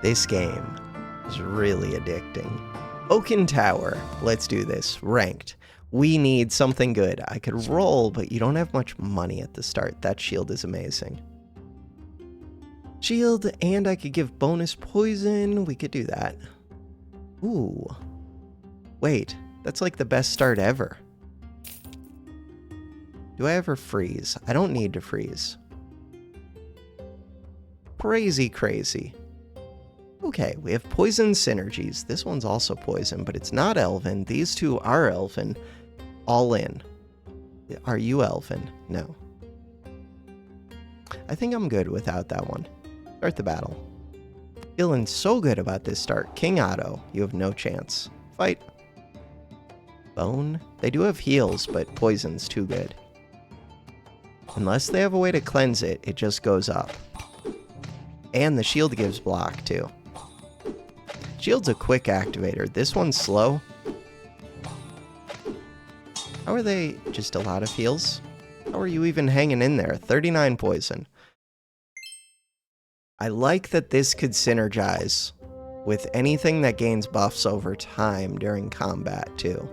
This game is really addicting. Oaken Tower. Let's do this. Ranked. We need something good. I could roll, but you don't have much money at the start. That shield is amazing. Shield, and I could give bonus poison. We could do that. Ooh. Wait, that's like the best start ever. Do I ever freeze? I don't need to freeze. Crazy. Okay, we have poison synergies. This one's also poison, but it's not elven. These two are elven. All in. Are you elven? No. I think I'm good without that one. Start the battle. Feeling so good about this start. King Otto, you have no chance. Fight. Bone. They do have heals, but poison's too good. Unless they have a way to cleanse it, it just goes up. And the shield gives block, too. Shield's a quick activator. This one's slow. How are they? Just a lot of heals? How are you even hanging in there? 39 poison. I like that this could synergize with anything that gains buffs over time during combat, too.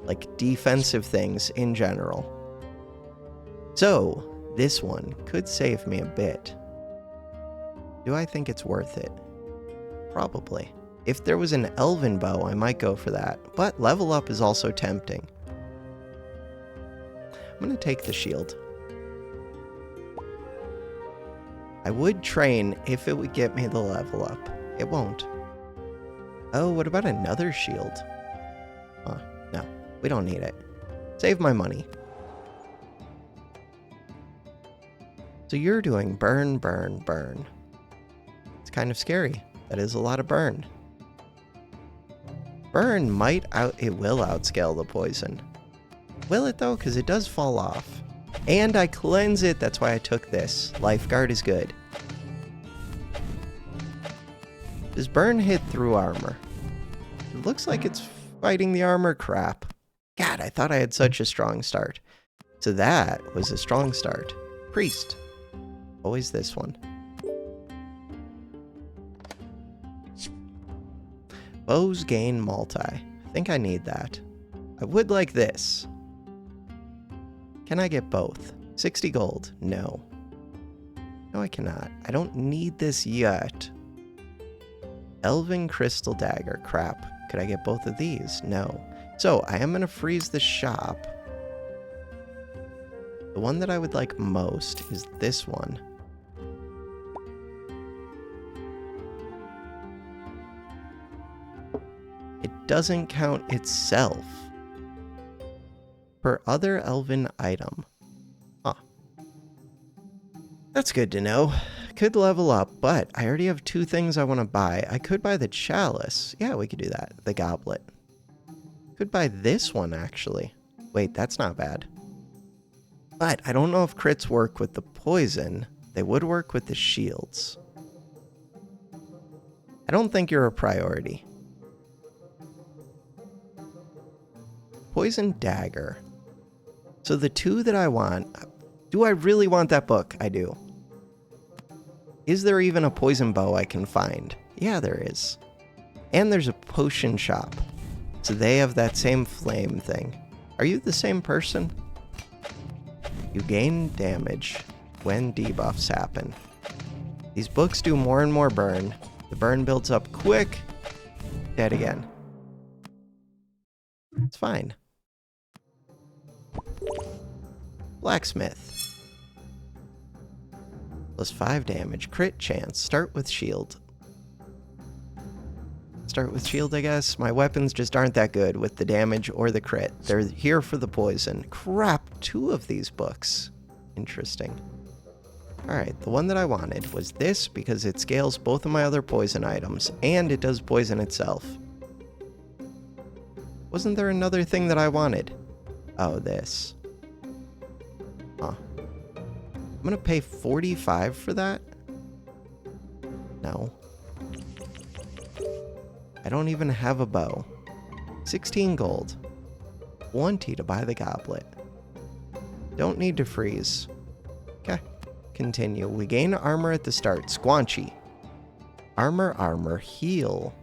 Like defensive things in general. So, this one could save me a bit. Do I think it's worth it? Probably. If there was an elven bow, I might go for that. But level up is also tempting. I'm going to take the shield. I would train if it would get me the level up. It won't. Oh, what about another shield? No, we don't need it. Save my money. So you're doing burn, burn, burn. It's kind of scary. That is a lot of burn. Burn it will outscale the poison. Will it though? Because it does fall off. And I cleanse it, that's why I took this. Lifeguard is good. Does burn hit through armor? It looks like it's fighting the armor crap. God, I thought I had such a strong start. So that was a strong start. Priest. Always this one. Bows gain multi. I think I need that. I would like this. Can I get both? 60 gold. No. No, I cannot. I don't need this yet. Elven crystal dagger. Crap. Could I get both of these? No. So, I am going to freeze the shop. The one that I would like most is this one. It doesn't count itself. Per other elven item. Huh. That's good to know. Could level up, but I already have two things I want to buy. I could buy the chalice. Yeah, we could do that. The goblet. Could buy this one, actually. Wait, that's not bad. But I don't know if crits work with the poison. They would work with the shields. I don't think you're a priority. Poison dagger. So the two that I want... Do I really want that book? I do. Is there even a poison bow I can find? Yeah, there is. And there's a potion shop. So they have that same flame thing. Are you the same person? You gain damage when debuffs happen. These books do more and more burn. The burn builds up quick. Dead again. It's fine. Blacksmith. Plus 5 damage. Crit chance. Start with shield. Start with shield, I guess. My weapons just aren't that good with the damage or the crit. They're here for the poison. Crap, 2 of these books. Interesting. Alright, the one that I wanted was this because it scales both of my other poison items, and it does poison itself. Wasn't there another thing that I wanted? Oh, this. Huh. I'm gonna pay 45 for that? No. I don't even have a bow. 16 gold. 20 to buy the goblet. Don't need to freeze. Okay. Continue. We gain armor at the start. Squanchy. Armor, heal.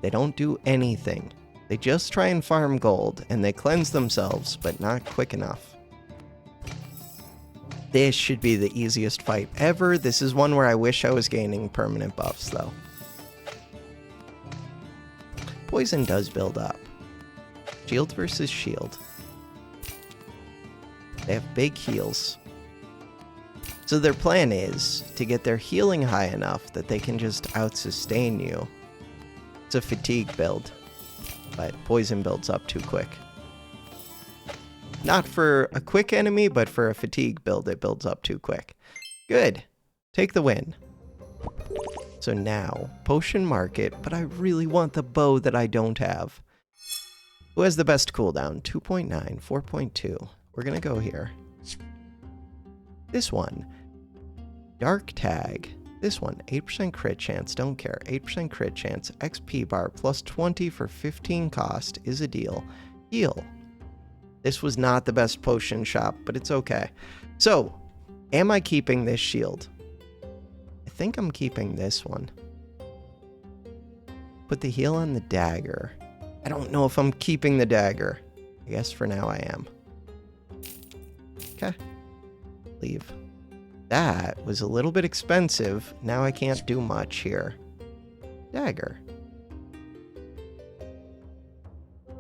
They don't do anything. They just try and farm gold, and they cleanse themselves, but not quick enough. This should be the easiest fight ever. This is one where I wish I was gaining permanent buffs, though. Poison does build up. Shield versus shield. They have big heals. So their plan is to get their healing high enough that they can just out-sustain you. It's a fatigue build, but poison builds up too quick. Not for a quick enemy, but for a fatigue build, it builds up too quick. Good. Take the win. So now, potion market, but I really want the bow that I don't have. Who has the best cooldown? 2.9, 4.2. We're gonna go here. This one. Dark tag. This one, 8% crit chance, don't care. 8% crit chance, XP bar, plus 20 for 15 cost is a deal. Heal. This was not the best potion shop, but it's okay. So, am I keeping this shield? I think I'm keeping this one. Put the heal on the dagger. I don't know if I'm keeping the dagger. I guess for now I am. Okay. Leave. That was a little bit expensive. Now I can't do much here. Dagger.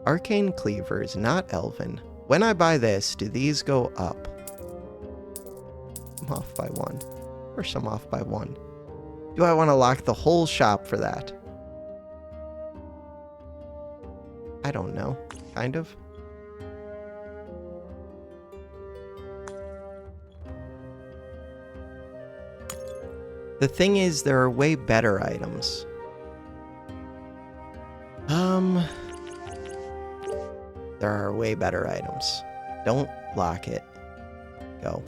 Arcane cleavers, not elven. When I buy this, do these go up? I'm off by 1. Of course I'm off by 1. Do I want to lock the whole shop for that? I don't know. Kind of. The thing is, there are way better items. There are way better items. Don't lock it. Go.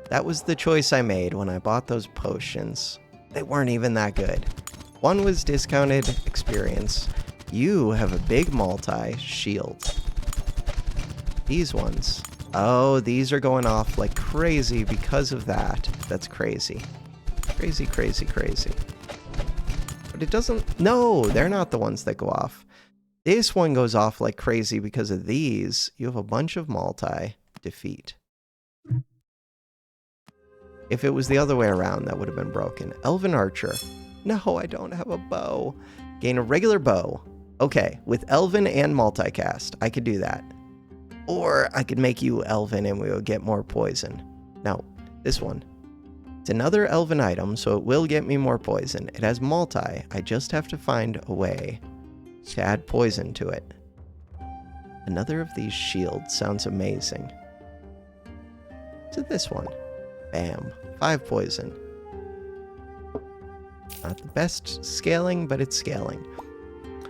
That was the choice I made when I bought those potions. They weren't even that good. One was discounted experience. You have a big multi-shield. These ones. Oh, these are going off like crazy because of that. That's crazy. Crazy, crazy, crazy. But it doesn't... No, they're not the ones that go off. This one goes off like crazy because of these. You have a bunch of multi-defeat. If it was the other way around, that would have been broken. Elven Archer. No, I don't have a bow. Gain a regular bow. Okay, with Elven and multicast, I could do that. Or I could make you Elven and we would get more poison. No, this one. It's another Elven item, so it will get me more poison. It has multi. I just have to find a way to add poison to it. Another of these shields sounds amazing. To this one. Bam. 5 poison. Not the best scaling, but it's scaling.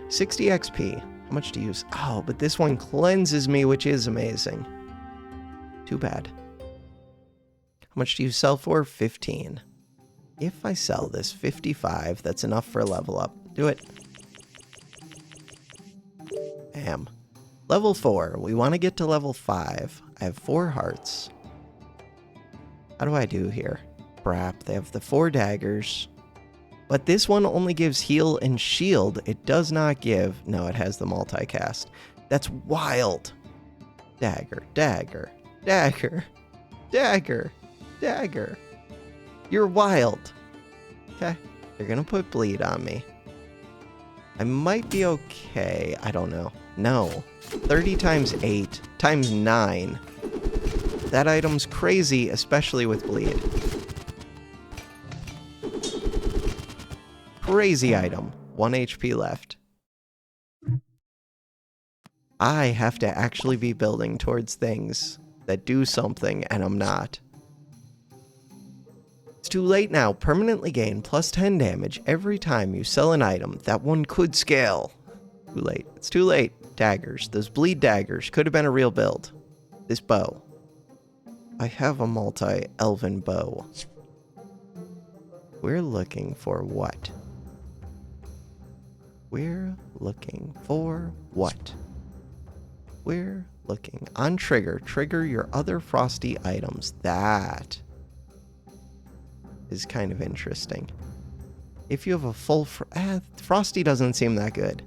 60 XP. How much to use? Oh, but this one cleanses me, which is amazing. Too bad. How much do you sell for? 15. If I sell this 55, that's enough for a level up. Do it. Bam. Level 4. We want to get to level 5. I have 4 hearts. How do I do here? Crap, they have the 4 daggers. But this one only gives heal and shield. It does not give... No, it has the multicast. That's wild. Dagger, dagger, dagger, dagger, dagger. You're wild. Okay, they're gonna put bleed on me. I might be okay. I don't know. No. 30 times 8 times 9. That item's crazy, especially with bleed. Crazy item. 1 HP left. I have to actually be building towards things that do something, and I'm not. It's too late now. Permanently gain plus 10 damage every time you sell an item. That one could scale. Too late. It's too late. Daggers. Those bleed daggers could have been a real build. This bow. I have a multi-elven bow. We're looking for what? We're looking for what? We're looking on trigger. Trigger your other frosty items. That is kind of interesting. If you have a full... Frosty doesn't seem that good.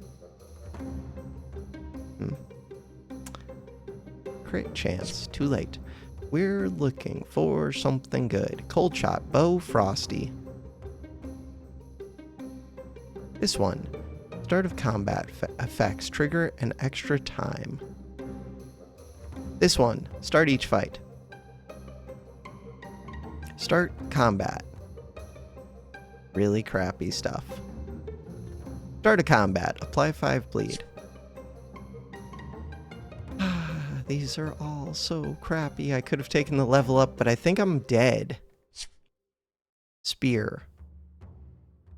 Crit chance. Too late. We're looking for something good. Cold shot. Bow. Frosty. This one. Start of combat effects. Trigger an extra time. This one. Start each fight. Start combat. Really crappy stuff. Start a combat. Apply 5 bleed. These are all so crappy. I could have taken the level up, but I think I'm dead. Spear.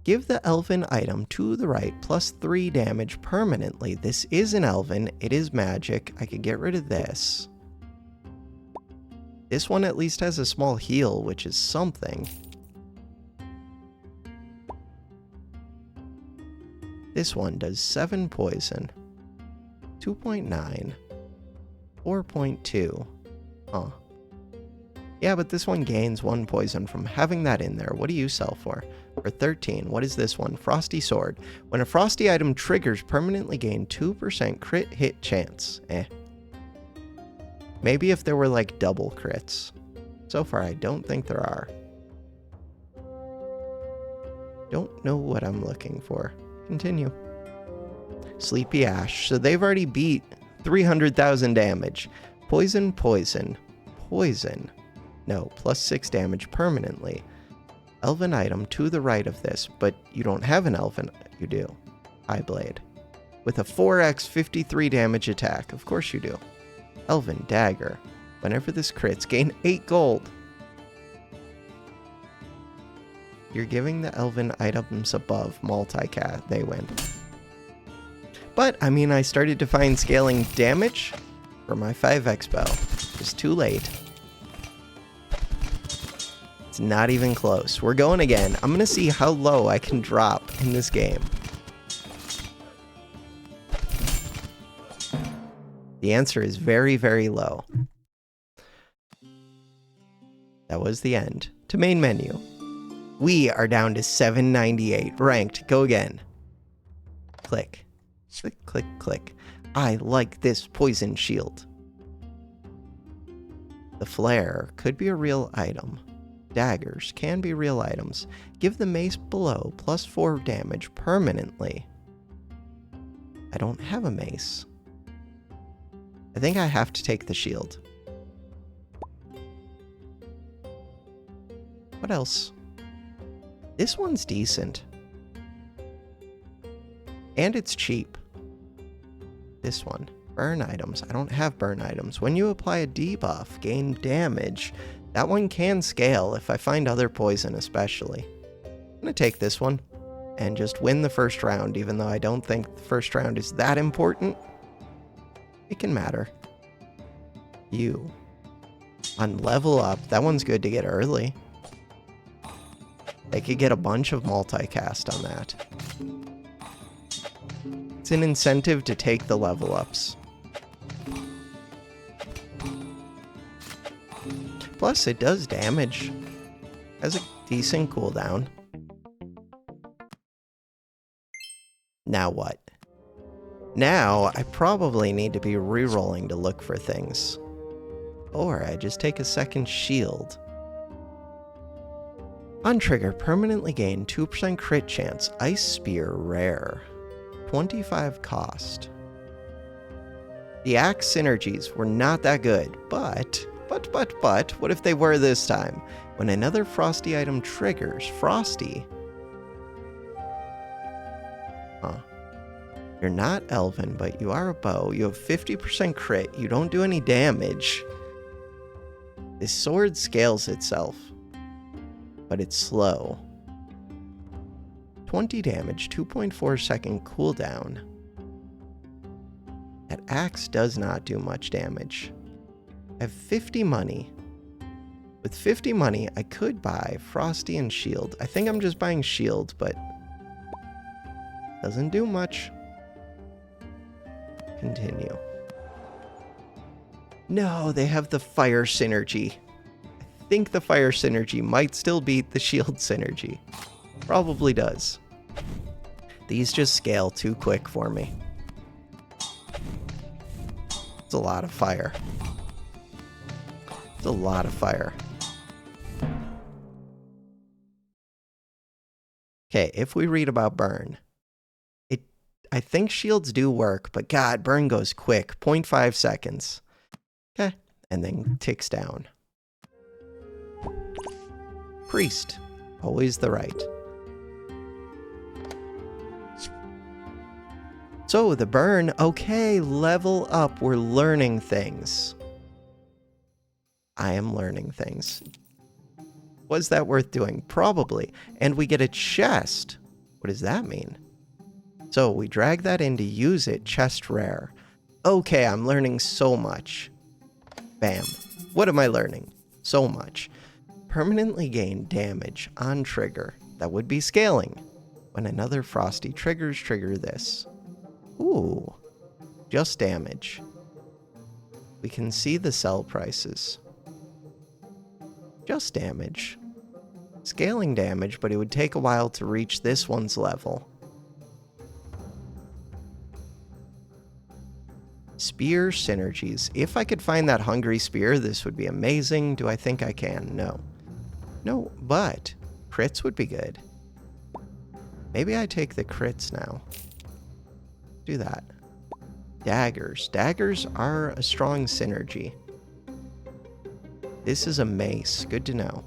Give the elven item to the right plus 3 damage permanently. This is an elven. It is magic. I could get rid of this. This one at least has a small heal, which is something. This one does 7 poison. 2.9. 4.2. Huh. Yeah, but this one gains 1 poison from having that in there. What do you sell for? For 13. What is this one? Frosty Sword. When a frosty item triggers, permanently gain 2% crit hit chance. Maybe if there were like double crits. So far, I don't think there are. Don't know what I'm looking for. Continue. Sleepy Ash. So they've already beat 300,000 damage. Poison, poison, poison. No, plus 6 damage permanently. Elven item to the right of this, but you don't have an elven. You do. High Blade. With a 4x 53 damage attack. Of course you do. Elven dagger. Whenever this crits, gain 8 gold. You're giving the elven items above multicast. They win. But, I mean, I started to find scaling damage for my 5x bow. It's too late. It's not even close. We're going again. I'm going to see how low I can drop in this game. The answer is very, very low. That was the end. To main menu. We are down to 798. Ranked. Go again. Click. Click, click, click. I like this poison shield. The flare could be a real item. Daggers can be real items. Give the mace below plus 4 damage permanently. I don't have a mace. I think I have to take the shield. What else? This one's decent. And it's cheap. This one. Burn items. I don't have burn items. When you apply a debuff, gain damage. That one can scale if I find other poison especially. I'm going to take this one and just win the first round, even though I don't think the first round is that important. It can matter. You. On level up, that one's good to get early. They could get a bunch of multicast on that. It's an incentive to take the level ups. Plus, it does damage. Has a decent cooldown. Now what? Now, I probably need to be rerolling to look for things. Or I just take a second shield. On trigger, permanently gain 2% crit chance. Ice Spear rare. 25 cost. The axe synergies were not that good, but, what if they were this time? When another frosty item triggers, Frosty. Huh. You're not elven, but you are a bow. You have 50% crit. You don't do any damage. This sword scales itself, but it's slow. 20 damage, 2.4 second cooldown. That axe does not do much damage. I have 50 money. With 50 money, I could buy Frosty and Shield. I think I'm just buying Shield, but doesn't do much. Continue. No, they have the fire synergy. I think the fire synergy might still beat the shield synergy. Probably does. These just scale too quick for me. It's a lot of fire. It's a lot of fire. Okay, if we read about burn, I think shields do work, but God, burn goes quick, 0.5 seconds. Okay, and then ticks down. Priest, always the right. So the burn, okay, level up, we're learning things. I am learning things. Was that worth doing? Probably. And we get a chest. What does that mean? So we drag that in to use it, chest rare. Okay, I'm learning so much. Bam. What am I learning? So much. Permanently gain damage on trigger. That would be scaling. When another frosty triggers trigger this. Ooh. Just damage. We can see the sell prices. Just damage. Scaling damage, but it would take a while to reach this one's level. Spear synergies. If I could find that hungry spear, this would be amazing. Do I think I can? No. No, but crits would be good. Maybe I take the crits now. Do that. Daggers. Daggers are a strong synergy. This is a mace. Good to know.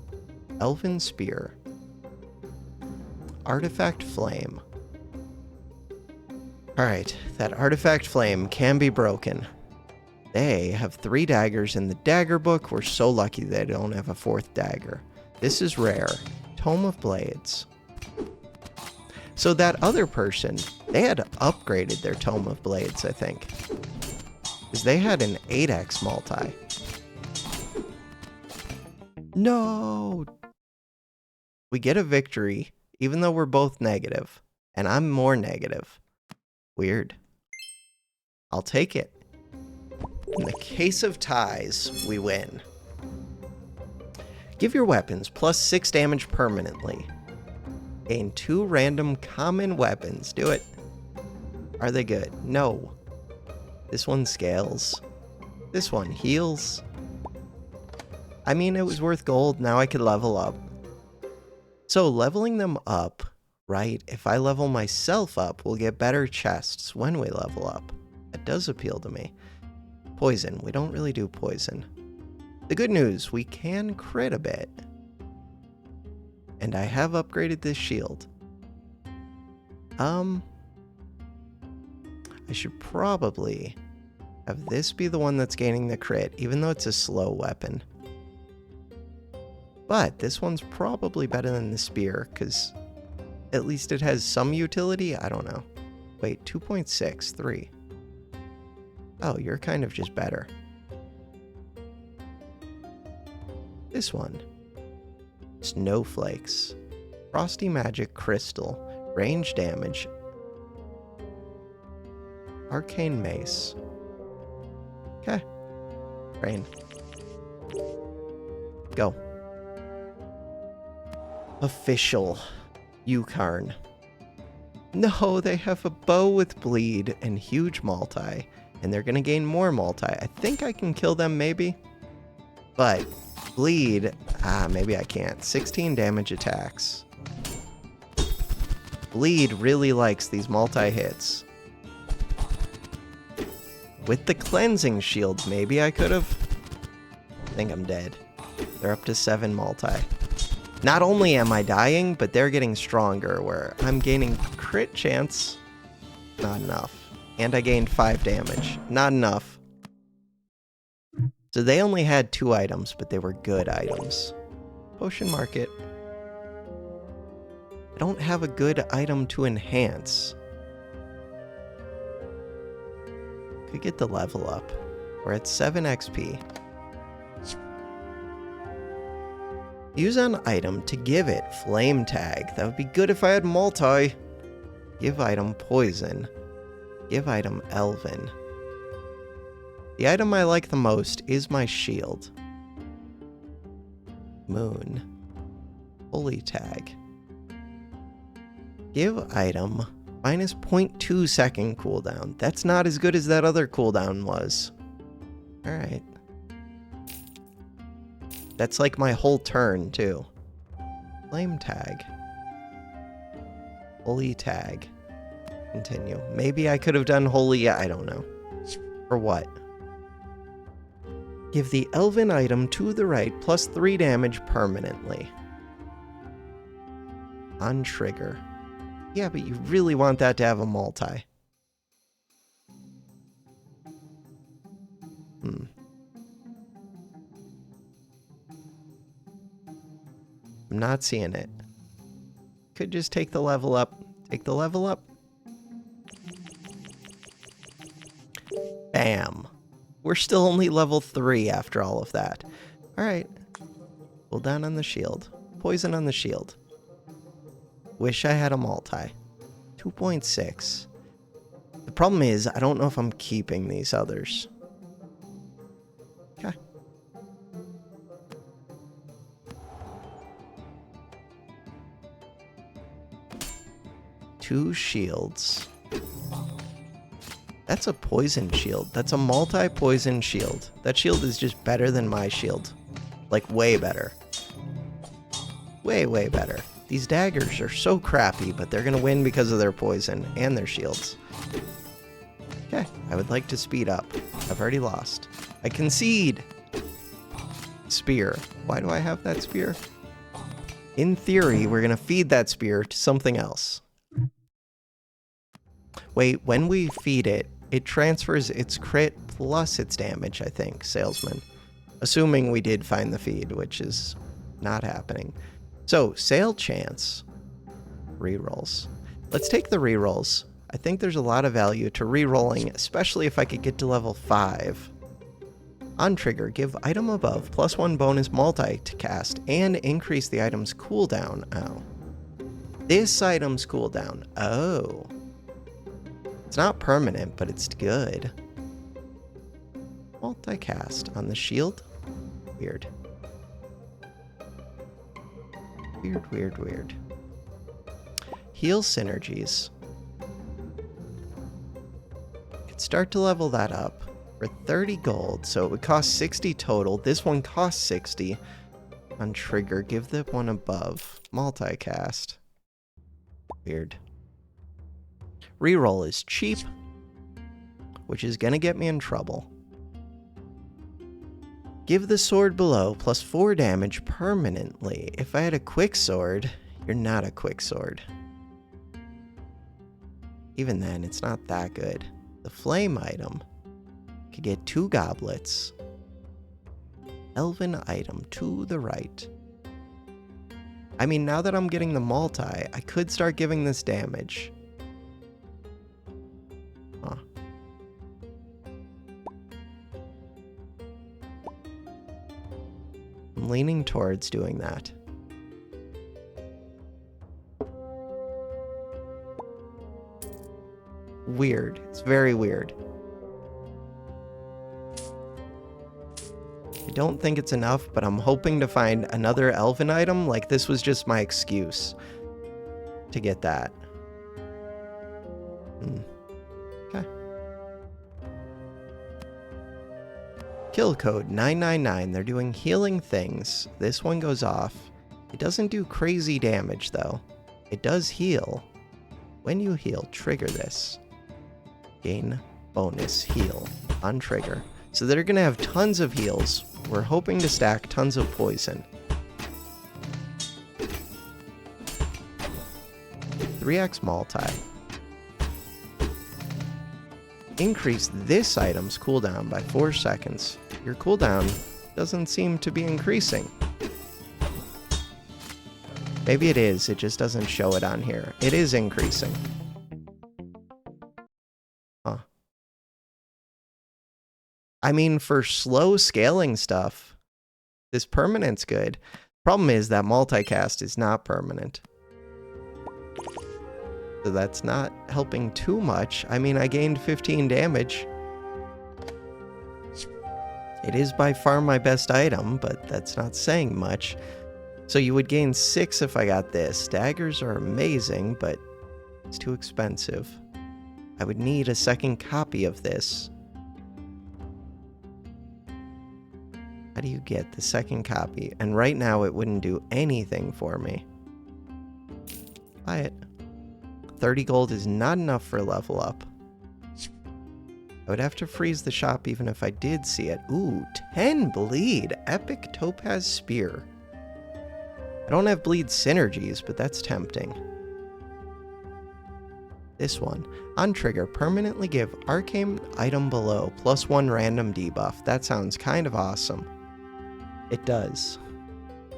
Elven spear. Artifact flame. Alright, that artifact flame can be broken. They have 3 daggers in the dagger book. We're so lucky they don't have a 4th dagger. This is rare. Tome of Blades. So that other person, they had upgraded their Tome of Blades, I think. Because they had an 8x multi. No! We get a victory, even though we're both negative. And I'm more negative. Weird. I'll take it. In the case of ties, we win. Give your weapons plus 6 damage permanently. Gain 2 random common weapons. Do it. Are they good? No. This one scales. This one heals. I mean, it was worth gold. Now I could level up. So leveling them up, right? If I level myself up, we'll get better chests when we level up. That does appeal to me. Poison. We don't really do poison. The good news, we can crit a bit. And I have upgraded this shield. I should probably have this be the one that's gaining the crit, even though it's a slow weapon. But this one's probably better than the spear, because at least it has some utility. I don't know. Wait, 2.6, 3. Oh, you're kind of just better. This one. Snowflakes. Frosty Magic Crystal. Range damage. Arcane Mace. Okay. Rain. Go. Official. Yukarn. No, they have a bow with bleed and huge multi. And they're gonna gain more multi. I think I can kill them, maybe. But bleed, maybe I can't. 16 damage attacks. Bleed really likes these multi-hits. With the cleansing shield, maybe I could have. I think I'm dead. They're up to 7 multi. Not only am I dying, but they're getting stronger, where I'm gaining crit chance. Not enough. And I gained 5 damage. Not enough. So they only had 2 items, but they were good items. Potion market. I don't have a good item to enhance. Could get the level up. We're at 7 XP. Use an item to give it flame tag. That would be good if I had multi. Give item poison. Give item elven. The item I like the most is my shield. Moon. Holy tag. Give item minus 0.2 second cooldown. That's not as good as that other cooldown was. Alright. That's like my whole turn, too. Flame tag. Holy tag. Continue. Maybe I could have done holy, I don't know. For what? Give the elven item to the right plus 3 damage permanently. On trigger. Yeah, but you really want that to have a multi. I'm not seeing it. Could just take the level up. Take the level up. Bam. We're still only level 3 after all of that. Alright. Cool down on the shield. Poison on the shield. Wish I had a multi. 2.6. The problem is, I don't know if I'm keeping these others. Okay. Two shields. That's a poison shield. That's a multi-poison shield. That shield is just better than my shield. Like, way better. Way, way better. These daggers are so crappy, but they're gonna win because of their poison and their shields. Okay, I would like to speed up. I've already lost. I concede! Spear. Why do I have that spear? In theory, we're gonna feed that spear to something else. Wait, when we feed it, it transfers its crit plus its damage, I think, salesman. Assuming we did find the feed, which is not happening. So, sale chance. Rerolls. Let's take the rerolls. I think there's a lot of value to rerolling, especially if I could get to level 5. On trigger, give item above plus 1 bonus multi to cast and increase the item's cooldown. Oh. This item's cooldown. Oh. It's not permanent, but it's good. Multicast on the shield? Weird. Weird, weird, weird. Heal synergies. Could start to level that up for 30 gold, so it would cost 60 total. This one costs 60. On trigger, give the one above. Multicast. Weird. Reroll is cheap, which is gonna get me in trouble. Give the sword below plus 4 damage permanently. If I had a quick sword, you're not a quick sword. Even then, it's not that good. The flame item could get 2 goblets. Elven item to the right. I mean, now that I'm getting the multi, I could start giving this damage. Huh. I'm leaning towards doing that. Weird. It's very weird. I don't think it's enough, but I'm hoping to find another elven item. Like, this was just my excuse to get that. Okay. Kill code 999. They're doing healing things. This one goes off. It doesn't do crazy damage, though. It does heal. When you heal, trigger this. Gain bonus heal on trigger. So they're going to have tons of heals. We're hoping to stack tons of poison. 3x multi. Increase this item's cooldown by 4 seconds. Your cooldown doesn't seem to be increasing. Maybe it is, it just doesn't show it on here. It is increasing. Huh. I mean, for slow scaling stuff, this permanent's good. Problem is that multicast is not permanent. So that's not helping too much. I mean, I gained 15 damage. It is by far my best item, but that's not saying much. So you would gain 6 if I got this. Daggers are amazing, but It's too expensive. I would need a second copy of this. How do you get the second copy? And right now it wouldn't do anything for me. Buy it. 30 gold is not enough for a level up. I would have to freeze the shop even if I did see it. Ooh, 10 bleed. Epic topaz spear. I don't have bleed synergies, but that's tempting. This one. On trigger, permanently give arcane item below +1 random debuff. That sounds kind of awesome. It does.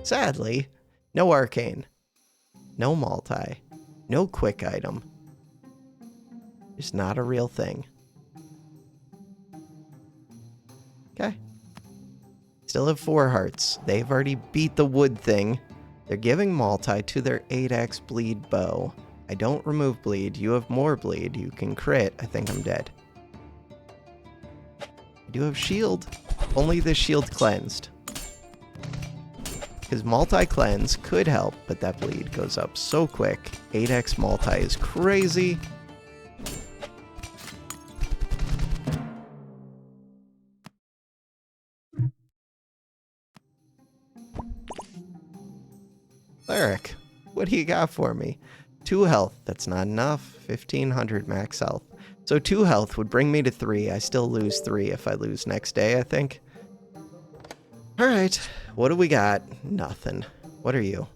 Sadly, no arcane. No multi. No quick item. It's not a real thing. Okay. Still have 4 hearts. They've already beat the wood thing. They're giving multi to their 8x bleed bow. I don't remove bleed. You have more bleed. You can crit. I think I'm dead. I do have shield. Only the shield cleansed. Because multi-cleanse could help, but that bleed goes up so quick. 8x multi is crazy. Cleric, what do you got for me? 2 health. That's not enough. 1500 max health. So 2 health would bring me to 3. I still lose 3 if I lose next day, I think. Alright, what do we got? Nothing. What are you?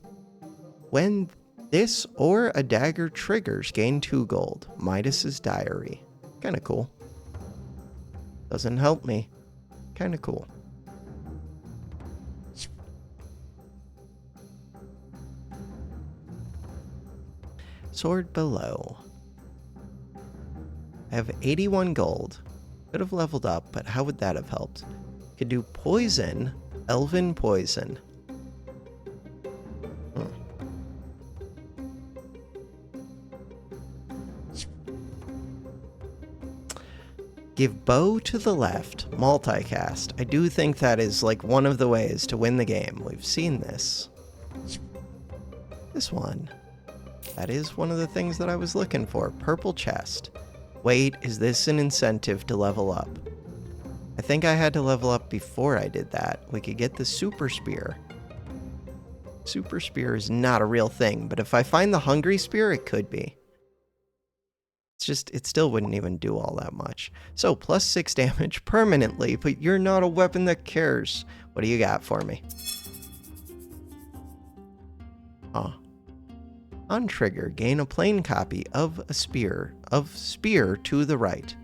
When this or a dagger triggers, gain 2 gold. Midas's diary. Kinda cool. Doesn't help me. Kinda cool. Sword below. I have 81 gold. Could have leveled up, but how would that have helped? Could do poison. Elven poison. Give bow to the left. Multicast. I do think that is like one of the ways to win the game. We've seen this. This one. That is one of the things that I was looking for. Purple chest. Wait, is this an incentive to level up? I think I had to level up before I did that. We could get the super spear. Super spear is not a real thing, but if I find the hungry spear, it could be. It's just, it still wouldn't even do all that much. So, +6 damage permanently, but you're not a weapon that cares. What do you got for me? On trigger, gain a plain copy of a spear, to the right.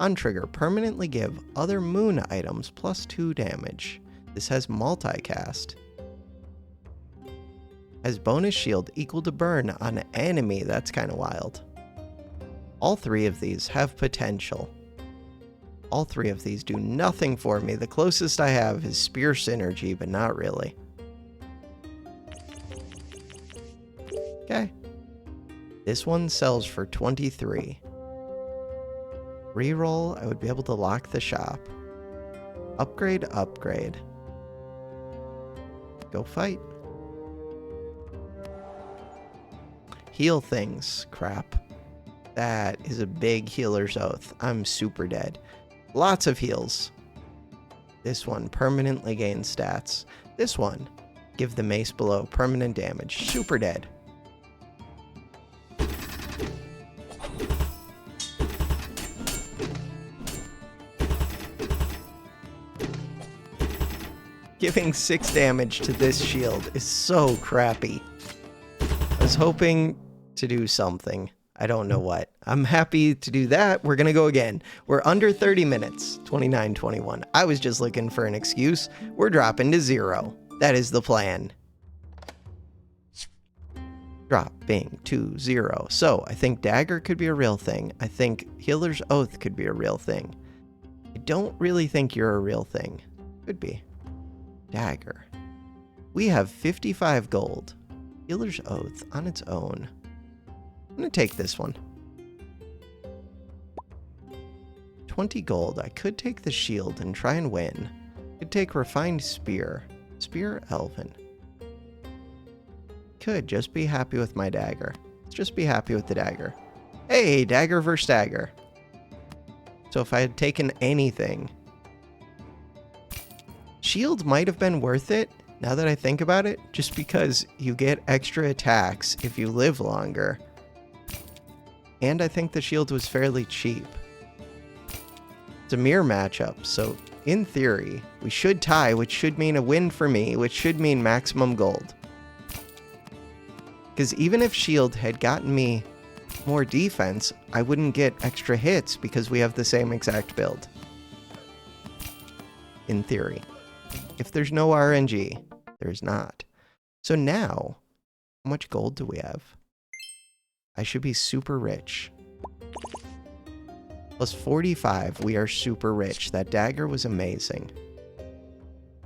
On trigger, permanently give other moon items +2 damage. This has multicast. Has bonus shield equal to burn on enemy. That's kind of wild. All 3 of these have potential. All 3 of these do nothing for me. The closest I have is spear synergy, but not really. Okay. This one sells for 23. Reroll, I would be able to lock the shop. Upgrade, upgrade. Go fight. Heal things. Crap. That is a big healer's oath. I'm super dead. Lots of heals. This one permanently gains stats. This one, give the mace below permanent damage. Super dead. Giving 6 damage to this shield is so crappy. I was hoping to do something. I don't know what. I'm happy to do that. We're going to go again. We're under 30 minutes. 29:21. I was just looking for an excuse. We're dropping to 0. That is the plan. Dropping to 0. So, I think dagger could be a real thing. I think healer's oath could be a real thing. I don't really think you're a real thing. Could be. Dagger. We have 55 gold. Healer's oath on its own. I'm going to take this one. 20 gold. I could take the shield and try and win. Could take refined spear. Spear elven. Could just be happy with my dagger. Let's just be happy with the dagger. Hey, dagger versus dagger. So if I had taken anything, shield might have been worth it, now that I think about it, just because you get extra attacks if you live longer. And I think the shield was fairly cheap. It's a mirror matchup, so in theory, we should tie, which should mean a win for me, which should mean maximum gold. Because even if shield had gotten me more defense, I wouldn't get extra hits because we have the same exact build. In theory. If there's no RNG, there's not. So now, how much gold do we have? I should be super rich. Plus 45, we are super rich. That dagger was amazing.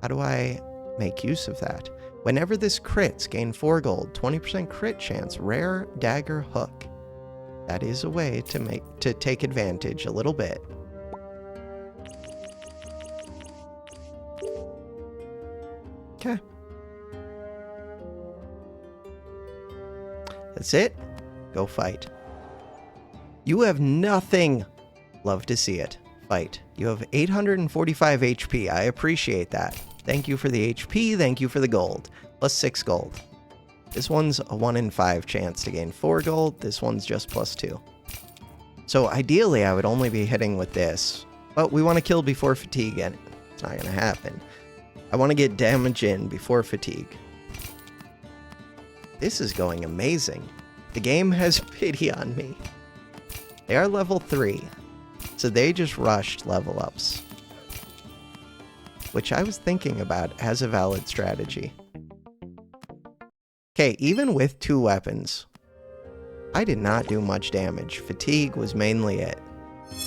How do I make use of that? Whenever this crits, gain 4 gold, 20% crit chance, rare dagger hook. That is a way to take advantage a little bit. Okay. That's it. Go fight. You have nothing. Love to see it. Fight. You have 845 HP. I appreciate that. Thank you for the HP. Thank you for the gold. Plus 6 gold. This one's a 1 in 5 chance to gain 4 gold. This one's just plus 2. So ideally, I would only be hitting with this. But we want to kill before fatigue, and it's not going to happen. I want to get damage in before fatigue. This is going amazing. The game has pity on me. They are level 3. So they just rushed level ups. Which I was thinking about as a valid strategy. Okay, even with 2 weapons, I did not do much damage. Fatigue was mainly it.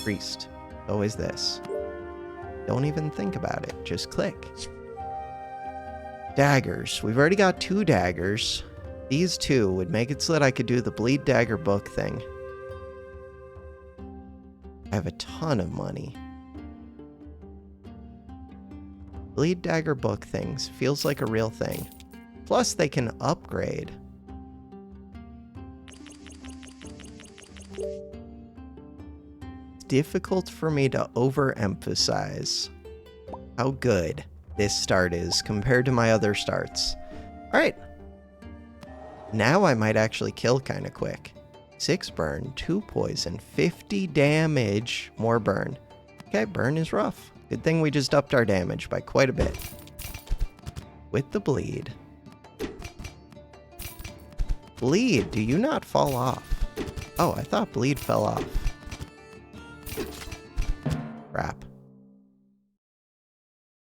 Priest. Always this. Don't even think about it. Just click. Daggers. We've already got 2 daggers. These 2 would make it so that I could do the bleed dagger book thing. I have a ton of money. Bleed dagger book things feels like a real thing. Plus they can upgrade. It's difficult for me to overemphasize how good this start is compared to my other starts. Alright. Now I might actually kill kind of quick. 6 burn, 2 poison, 50 damage, more burn. Okay, burn is rough. Good thing we just upped our damage by quite a bit. With the bleed. Bleed, do you not fall off? Oh, I thought bleed fell off. Crap.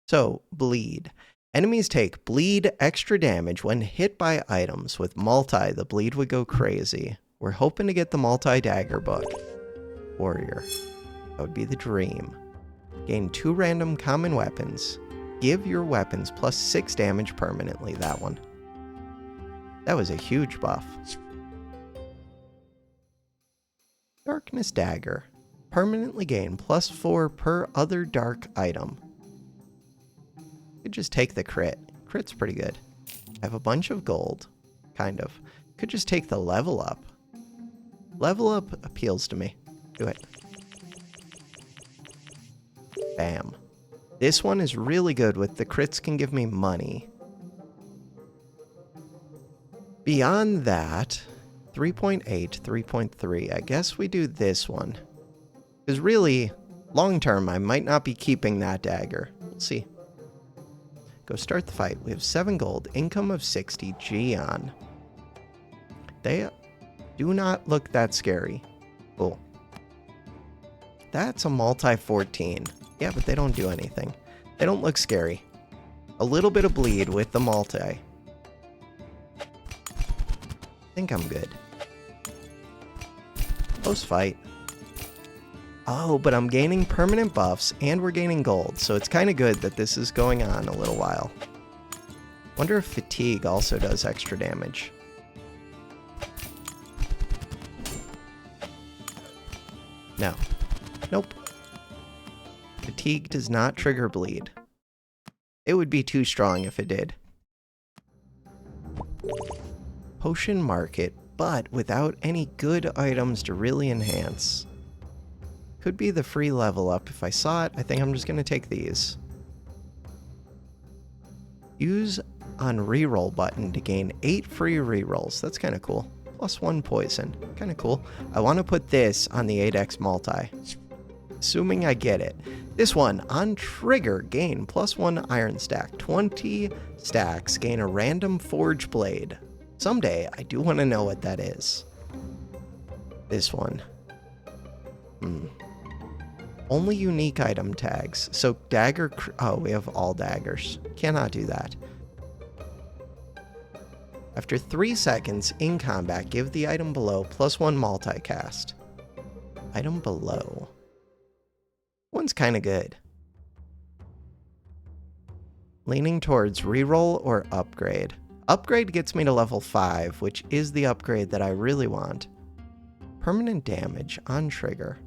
So, bleed. Enemies take bleed extra damage when hit by items. With multi, the bleed would go crazy. We're hoping to get the multi-dagger book. Warrior. That would be the dream. Gain 2 random common weapons. Give your weapons plus 6 damage permanently. That one. That was a huge buff. Darkness Dagger. Permanently gain plus 4 per other dark item. Could just take the crit. Crit's pretty good. I have a bunch of gold. Kind of. Could just take the level up. Level up appeals to me. Do it. Bam. This one is really good with the crits can give me money. Beyond that, 3.8, 3.3. I guess we do this one. Because really, long term, I might not be keeping that dagger. We'll see. Go start the fight. We have 7 gold, income of 60, Geon. They do not look that scary. Cool. That's a multi-14. Yeah, but they don't do anything. They don't look scary. A little bit of bleed with the multi. I think I'm good. Close fight. Oh, but I'm gaining permanent buffs and we're gaining gold, so it's kind of good that this is going on a little while. Wonder if fatigue also does extra damage. No. Nope. Fatigue does not trigger bleed. It would be too strong if it did. Potion market, but without any good items to really enhance. Could be the free level up if I saw it. I think I'm just going to take these. Use on reroll button to gain 8 free rerolls. That's kind of cool. Plus 1 poison. Kind of cool. I want to put this on the 8x multi. Assuming I get it. This one, on trigger, gain plus 1 iron stack. 20 stacks, gain a random forge blade. Someday, I do want to know what that is. This one. Only unique item tags. So dagger... Oh, we have all daggers. Cannot do that. After 3 seconds in combat, give the item below plus 1 multicast. Item below. One's kind of good. Leaning towards reroll or upgrade. Upgrade gets me to level 5, which is the upgrade that I really want. Permanent damage on trigger.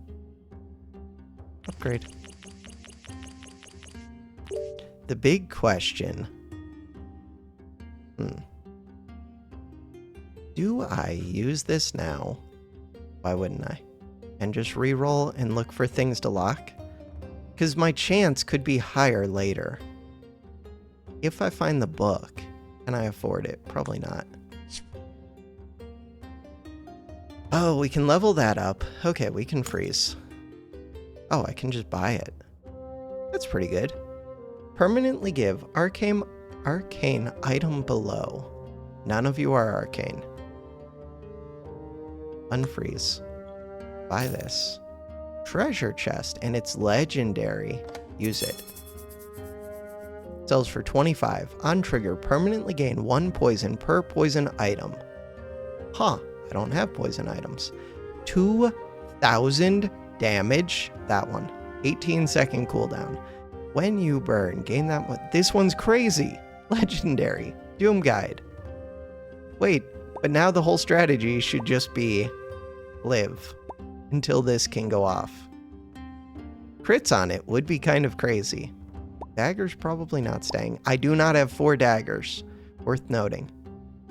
Upgrade. The big question. Do I use this now? Why wouldn't I? And just reroll and look for things to lock? Because my chance could be higher later. If I find the book, can I afford it? Probably not. Oh, we can level that up. Okay, we can freeze. Oh, I can just buy it. That's pretty good. Permanently give arcane item below. None of you are arcane. Unfreeze. Buy this. Treasure chest, and it's legendary. Use it. Sells for 25. On trigger, permanently gain 1 poison per poison item. Huh, I don't have poison items. 2,000 damage. That one. 18-second cooldown. When you burn, gain that one. This one's crazy. Legendary. Doom Guide. Wait, but now the whole strategy should just be live until this can go off. Crits on it would be kind of crazy. Daggers probably not staying. I do not have 4 daggers. Worth noting.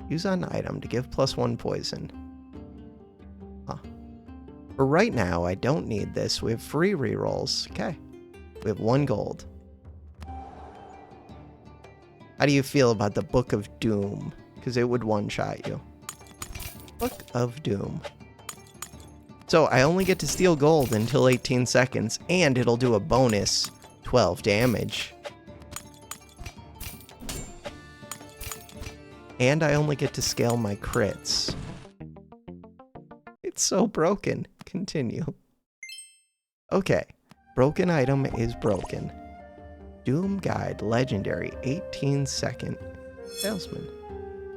Use on item to give plus 1 poison. Huh. For right now, I don't need this. We have free rerolls. Okay. We have 1 gold. How do you feel about the Book of Doom? Because it would one-shot you. Book of Doom. So I only get to steal gold until 18 seconds, and it'll do a bonus 12 damage. And I only get to scale my crits. It's so broken. Continue. Okay. Broken item is broken. Doom Guide, legendary, 18-second salesman.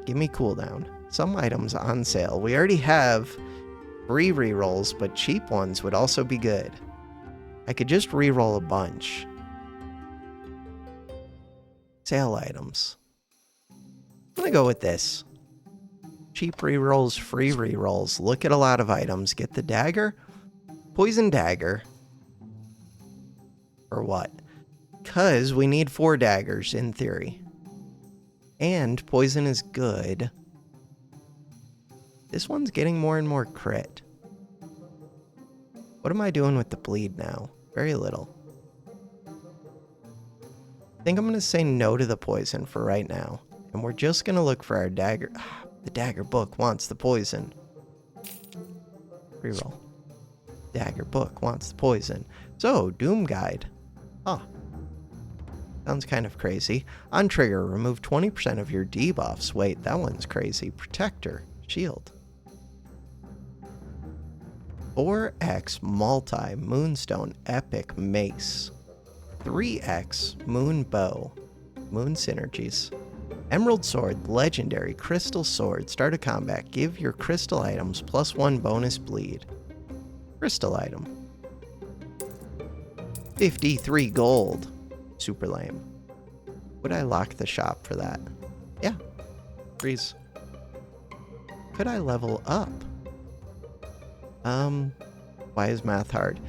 Give me cooldown. Some items on sale. We already have free rerolls, but cheap ones would also be good. I could just reroll a bunch. Sale items. I'm gonna go with this. Cheap rerolls, free rerolls. Look at a lot of items. Get the dagger. Poison dagger. Or what? Because we need 4 daggers, in theory. And poison is good. This one's getting more and more crit. What am I doing with the bleed now? Very little. I think I'm going to say no to the poison for right now. And we're just going to look for our dagger. The dagger book wants the poison. Reroll. Dagger book wants the poison. So, Doom Guide. Huh. Sounds kind of crazy. On trigger, remove 20% of your debuffs. Wait, that one's crazy. Protector. Shield. 4x multi moonstone epic mace. 3x moon bow. Moon synergies. Emerald sword, legendary crystal sword. Start a combat. Give your crystal items plus 1 bonus bleed. Crystal item. 53 gold. Super lame. Would I lock the shop for that? Yeah. Freeze. Could I level up? Why is math hard?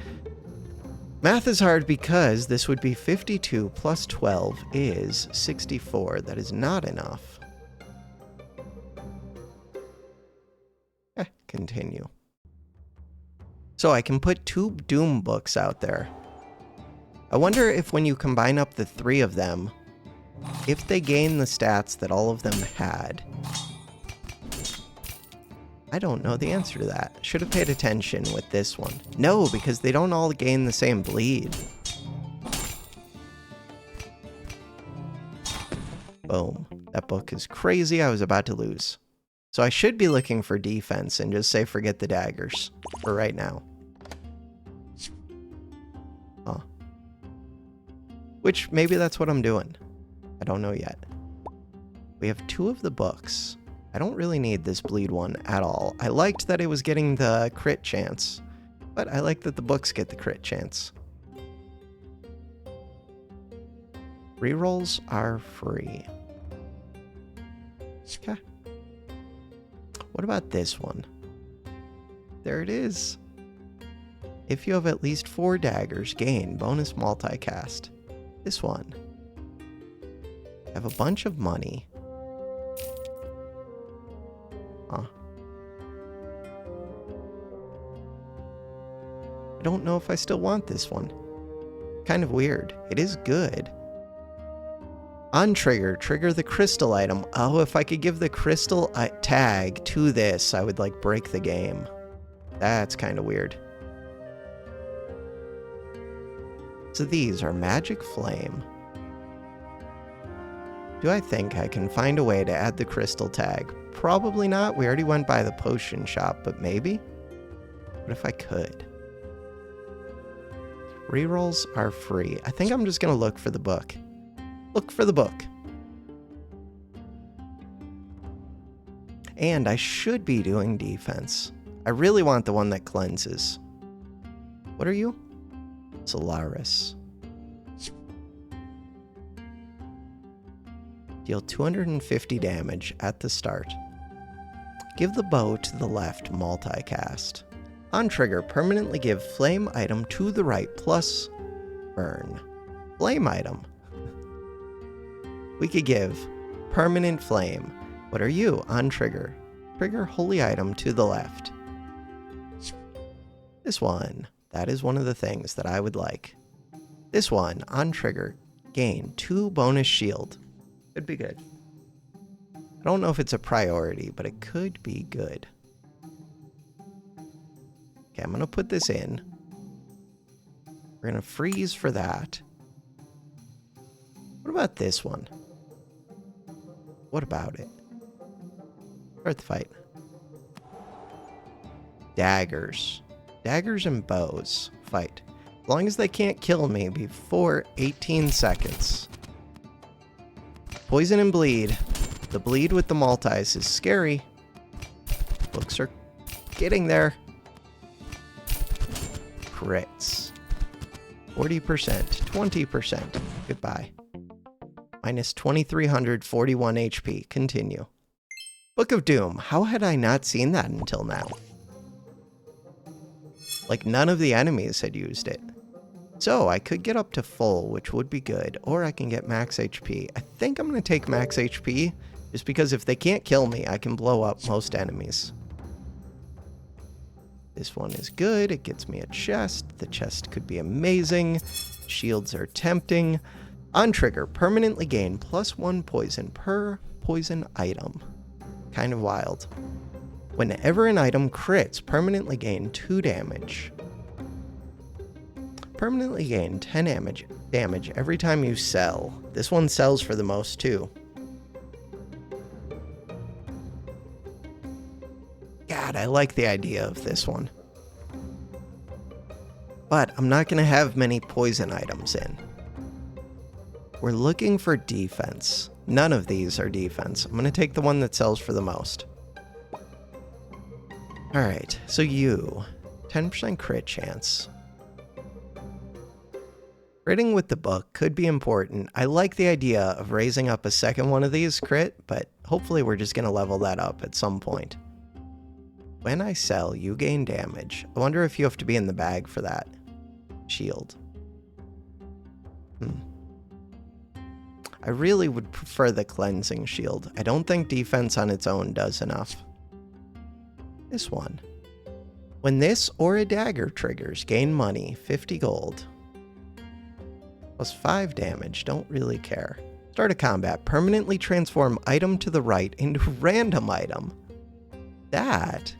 Math is hard because this would be 52 plus 12 is 64. That is not enough. continue. So I can put 2 Doom books out there. I wonder if when you combine up the 3 of them, if they gain the stats that all of them had. I don't know the answer to that. Should have paid attention with this one. No, because they don't all gain the same bleed. Boom. That book is crazy. I was about to lose. So I should be looking for defense and just say forget the daggers for right now. Huh. Which, maybe that's what I'm doing. I don't know yet. We have 2 of the books. I don't really need this bleed one at all. I liked that it was getting the crit chance, but I like that the books get the crit chance. Rerolls are free. Okay. What about this one? There it is. If you have at least 4 daggers, gain bonus multicast. This one. I have a bunch of money. Huh. I don't know if I still want this one. Kind of weird. It is good. On trigger, trigger the crystal item. Oh, if I could give the crystal tag to this, I would like break the game. That's kind of weird. So these are magic flame. Do I think I can find a way to add the crystal tag? Probably not. We already went by the potion shop, but maybe? What if I could? Rerolls are free. I think I'm just going to look for the book. Look for the book. And I should be doing defense. I really want the one that cleanses. What are you? Solaris. Deal 250 damage at the start. Give the bow to the left multicast. On trigger, permanently give flame item to the right plus burn. Flame item. We could give permanent flame. What are you? On trigger. Trigger holy item to the left. This one. That is one of the things that I would like. This one, on trigger, gain 2 bonus shield. Could be good. I don't know if it's a priority, but it could be good. Okay, I'm going to put this in. We're going to freeze for that. What about this one? What about it? Start the fight. Daggers. Daggers and bows. Fight. As long as they can't kill me before 18 seconds. Poison and bleed. The bleed with the multis is scary. Books are getting there. Crits. 40%. 20%. Goodbye. Minus 2,341 HP. Continue. Book of Doom. How had I not seen that until now? Like, none of the enemies had used it. So, I could get up to full, which would be good. Or I can get max HP. I think I'm going to take max HP, just because if they can't kill me, I can blow up most enemies. This one is good. It gets me a chest. The chest could be amazing. Shields are tempting. On trigger, permanently gain +1 poison per poison item. Kind of wild. Whenever an item crits, permanently gain 2 damage. Permanently gain 10 damage every time you sell. This one sells for the most too. God, I like the idea of this one. But I'm not going to have many poison items in. We're looking for defense. None of these are defense. I'm going to take the one that sells for the most. Alright, so you. 10% crit chance. Critting with the book could be important. I like the idea of raising up a second one of these crit, but hopefully we're just going to level that up at some point. When I sell, you gain damage. I wonder if you have to be in the bag for that. Shield. I really would prefer the cleansing shield. I don't think defense on its own does enough. This one. When this or a dagger triggers, gain money, 50 gold. Plus 5 damage, don't really care. Start a combat, permanently transform item to the right into random item. That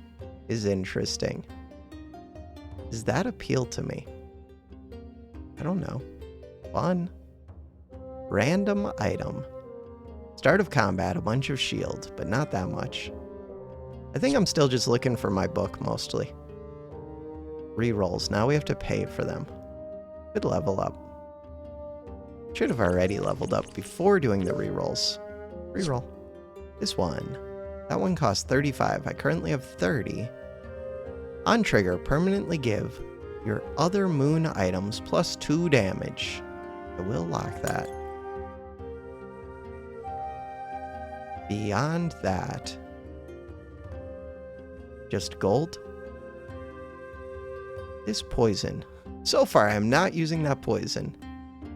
is interesting. Does that appeal to me? I don't know. Fun. Random item. Start of combat, a bunch of shield, but not that much. I think I'm still just looking for my book, mostly. Rerolls, now we have to pay for them. Good level up. Should have already leveled up before doing the rerolls. Reroll. This one. That one costs 35. I currently have 30. On trigger, permanently give your other moon items plus 2 damage. I will lock that. Beyond that, just gold. This poison. So far, I'm not using that poison.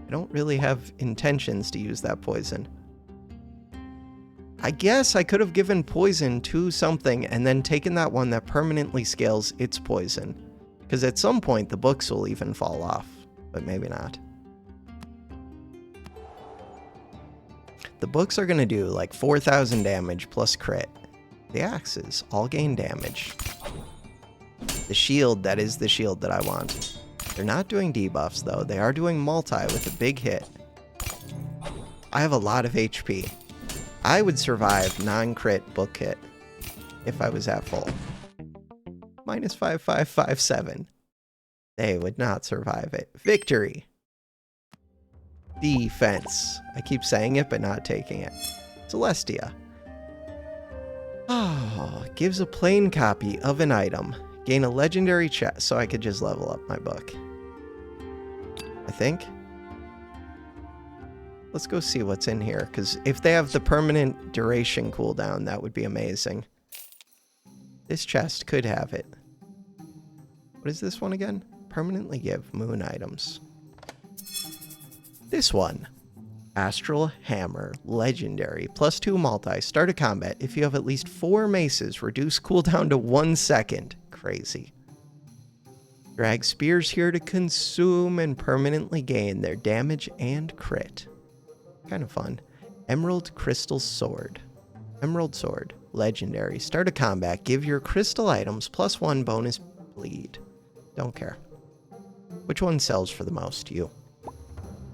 I don't really have intentions to use that poison. I guess I could have given poison to something and then taken that one that permanently scales its poison. Because at some point, the books will even fall off. But maybe not. The books are going to do like 4,000 damage plus crit. The axes all gain damage. The shield, that is the shield that I want. They're not doing debuffs though. They are doing multi with a big hit. I have a lot of HP. I would survive non-crit book hit if I was at full. Minus 5557. They would not survive it. Victory. Defense. I keep saying it but not taking it. Celestia. Oh, gives a plain copy of an item. Gain a legendary chest, so I could just level up my book. I think. Let's go see what's in here, because if they have the permanent duration cooldown, that would be amazing. This chest could have it. What is this one again? Permanently give moon items. This one. Astral Hammer, legendary, plus 2 multi, start a combat. If you have at least 4 maces, reduce cooldown to 1 second. Crazy. Drag spears here to consume and permanently gain their damage and crit. Kind of fun. Emerald Crystal Sword. Emerald Sword, legendary, start a combat. Give your crystal items plus 1 bonus bleed. Don't care. Which one sells for the most? You.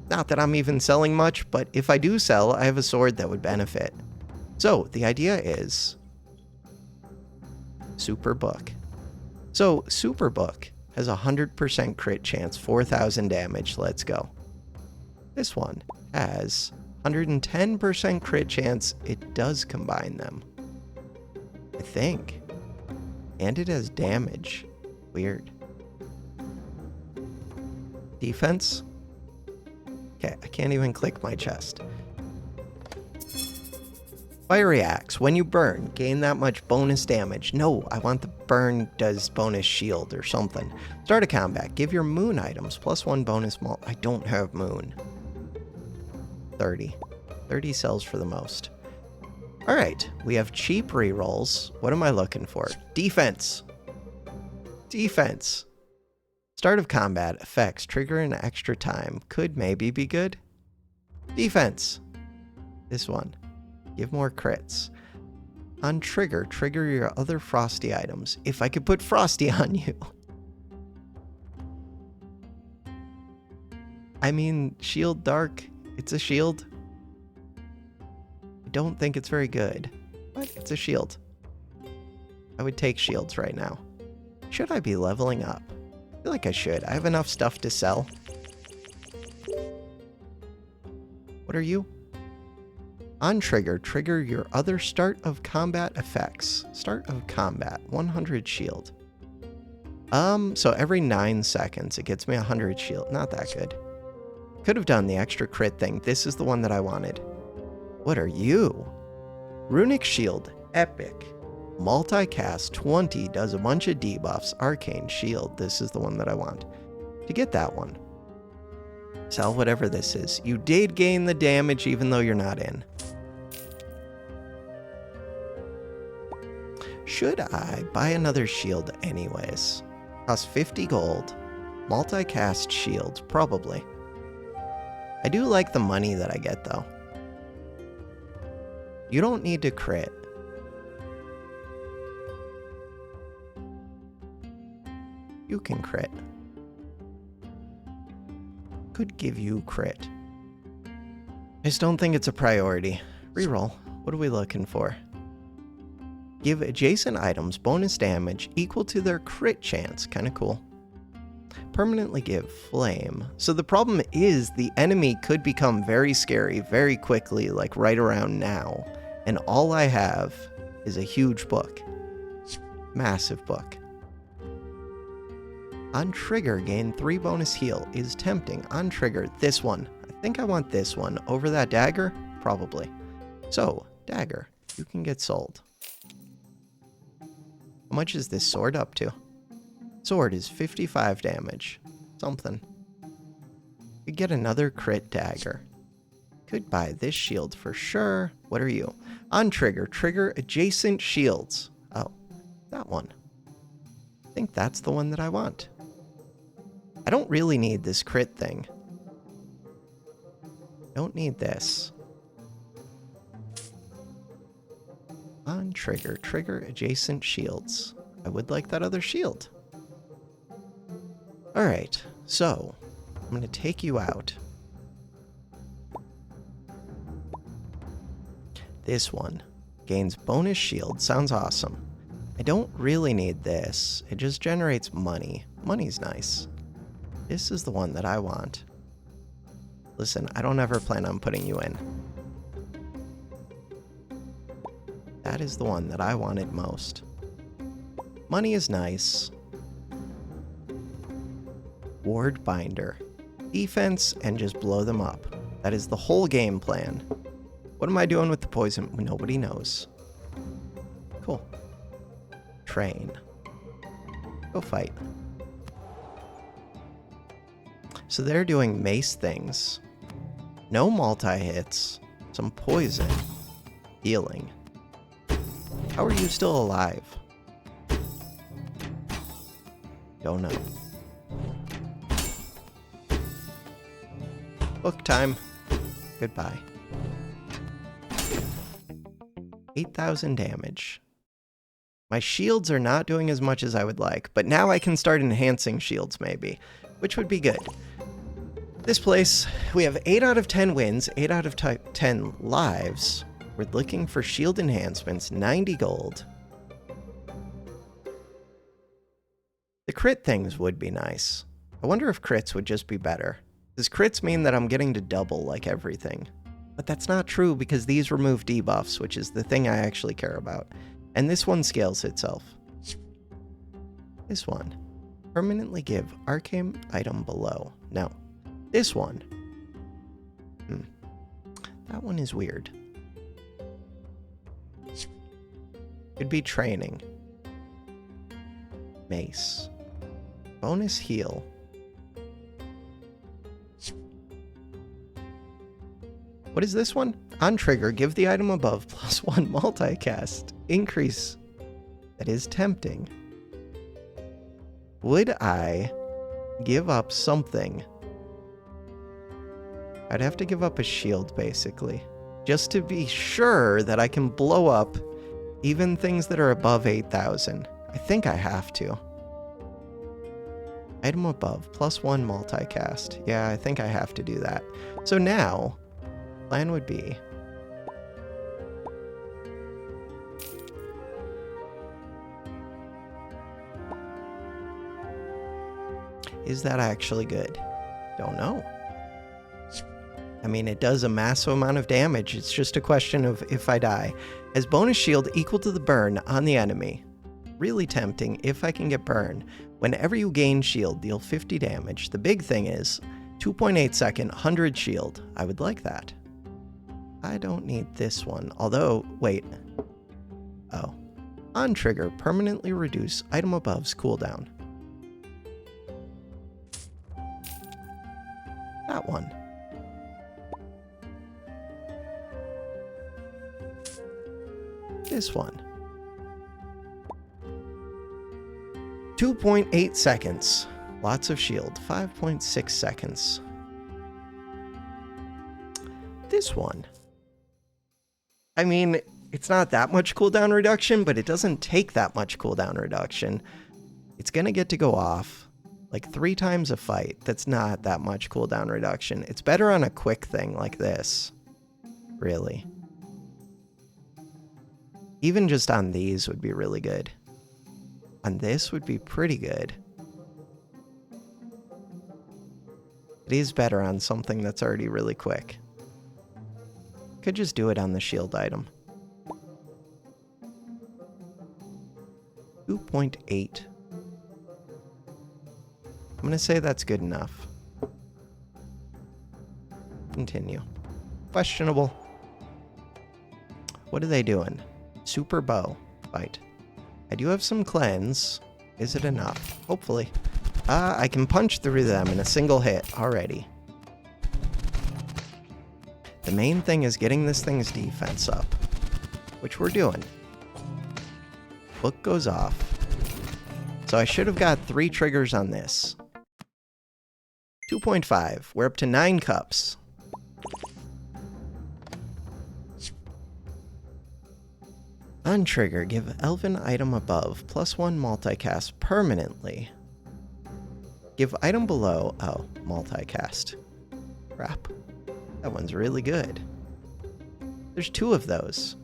Not that I'm even selling much, but if I do sell, I have a sword that would benefit. So, the idea is... Super Book. So, Super Book has a 100% crit chance, 4,000 damage, let's go. This one has 110% crit chance, it does combine them. I think. And it has damage. Weird. Defense? Okay, I can't even click my chest. Fiery Axe. When you burn, gain that much bonus damage. No, I want the burn does bonus shield or something. Start a combat. Give your moon items plus 1 bonus I don't have moon. 30. 30 sells for the most. Alright, we have cheap rerolls. What am I looking for? Defense. Defense. Start of combat, effects, trigger an extra time. Could maybe be good. Defense. This one. Give more crits. On trigger, trigger your other frosty items. If I could put frosty on you. I mean, shield dark. It's a shield. I don't think it's very good, but it's a shield. I would take shields right now. Should I be leveling up? I feel like I should. I have enough stuff to sell. What are you? On trigger, trigger your other start of combat effects. Start of combat, 100 shield. So every 9 seconds it gets me 100 shield. Not that good. Could have done the extra crit thing. This is the one that I wanted. What are you? Runic Shield, epic. Multicast 20 does a bunch of debuffs. Arcane Shield, this is the one that I want. To get that one, sell whatever this is. You did gain the damage even though you're not in. Should I buy another shield anyways? Costs 50 gold. Multicast shields, probably. I do like the money that I get, though. You don't need to crit. You can crit. Could give you crit. I just don't think it's a priority. Reroll. What are we looking for? Give adjacent items bonus damage equal to their crit chance. Kind of cool. Permanently give flame. So the problem is the enemy could become very scary very quickly, like right around now. And all I have is a huge book. Massive book. On trigger, gain 3 bonus heal is tempting. On trigger, this one. I think I want this one over that dagger? Probably. So, dagger, you can get sold. How much is this sword up to? Sword is 55 damage. Something. Could get another crit dagger. Could buy this shield for sure. What are you? On trigger, trigger adjacent shields. Oh, that one. I think that's the one that I want. I don't really need this crit thing. Don't need this. On trigger, trigger adjacent shields. I would like that other shield. Alright, so I'm going to take you out. This one gains bonus shield. Sounds awesome. I don't really need this. It just generates money. Money's nice. This is the one that I want. Listen, I don't ever plan on putting you in. That is the one that I wanted most. Money is nice. Ward binder. Defense and just blow them up. That is the whole game plan. What am I doing with the poison? Nobody knows. Cool. Train. Go fight. So they're doing mace things. No multi-hits. Some poison. Healing. How are you still alive? Don't know. Book time. Goodbye. 8,000 damage. My shields are not doing as much as I would like, but now I can start enhancing shields maybe, which would be good. This place, we have 8 out of 10 wins, 8 out of 10 lives. We're looking for shield enhancements, 90 gold. The crit things would be nice. I wonder if crits would just be better. Does crits mean that I'm getting to double like everything? But that's not true because these remove debuffs, which is the thing I actually care about. And this one scales itself. This one. Permanently give arcane item below. No. This one. That one is weird. Could be training. Mace. Bonus heal. What is this one? On trigger, give the item above +1 multicast. Increase. That is tempting. Would I give up something? I'd have to give up a shield, basically. Just to be sure that I can blow up even things that are above 8,000. I think I have to. Item above, +1 multicast. Yeah, I think I have to do that. So now, plan would be... Is that actually good? Don't know. I mean, it does a massive amount of damage. It's just a question of if I die. As bonus shield equal to the burn on the enemy. Really tempting if I can get burn. Whenever you gain shield, deal 50 damage. The big thing is 2.8 second, 100 shield. I would like that. I don't need this one. Although, wait. Oh. On trigger, permanently reduce item above's cooldown. That one. This one. 2.8 seconds. Lots of shield. 5.6 seconds. This one. I mean, it's not that much cooldown reduction, but it doesn't take that much cooldown reduction. It's gonna get to go off like 3 times a fight. That's not that much cooldown reduction. It's better on a quick thing like this. Really. Even just on these would be really good. On this would be pretty good. It is better on something that's already really quick. Could just do it on the shield item. 2.8. I'm gonna say that's good enough. Continue. Questionable. What are they doing? Super bow. Fight. I do have some cleanse. Is it enough? Hopefully. I can punch through them in a single hit already. The main thing is getting this thing's defense up, which we're doing. Book goes off. So I should have got 3 triggers on this. 2.5. We're up to 9 cups. On trigger, give elven item above +1 multicast permanently. Give item below, oh, multicast. Crap. That one's really good. There's 2 of those.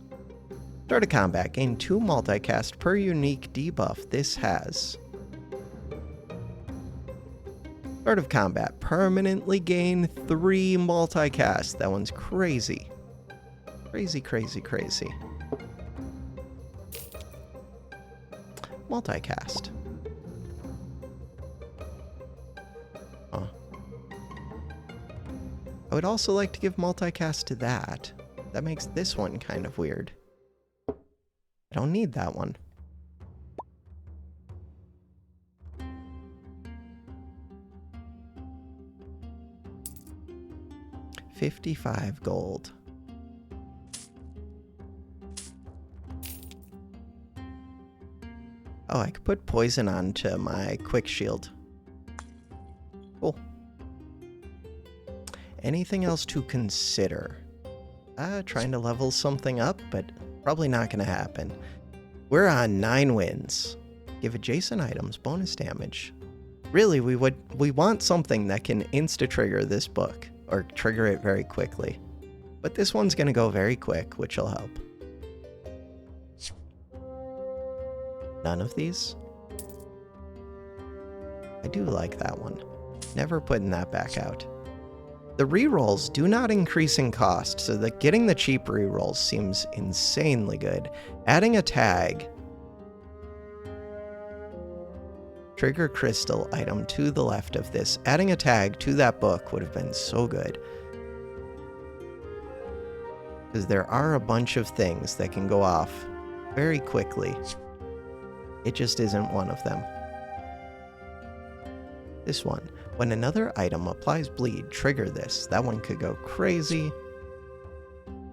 Start a combat, gain 2 multicast per unique debuff this has. Start of combat, permanently gain 3 multicast. That one's crazy. Crazy, crazy, crazy. Multicast. Huh. I would also like to give multicast to that. That makes this one kind of weird. I don't need that one. $55 gold. Oh, I could put poison onto my quick shield. Cool. Anything else to consider? Trying to level something up, but probably not going to happen. We're on 9 wins. Give adjacent items bonus damage. Really, we want something that can insta-trigger this book, or trigger it very quickly. But this one's going to go very quick, which will help. None of these? I do like that one. Never putting that back out. The rerolls do not increase in cost, so that getting the cheap rerolls seems insanely good. Adding a tag. Trigger crystal item to the left of this. Adding a tag to that book would have been so good. Because there are a bunch of things that can go off very quickly. It just isn't one of them. This one. When another item applies bleed, trigger this. That one could go crazy.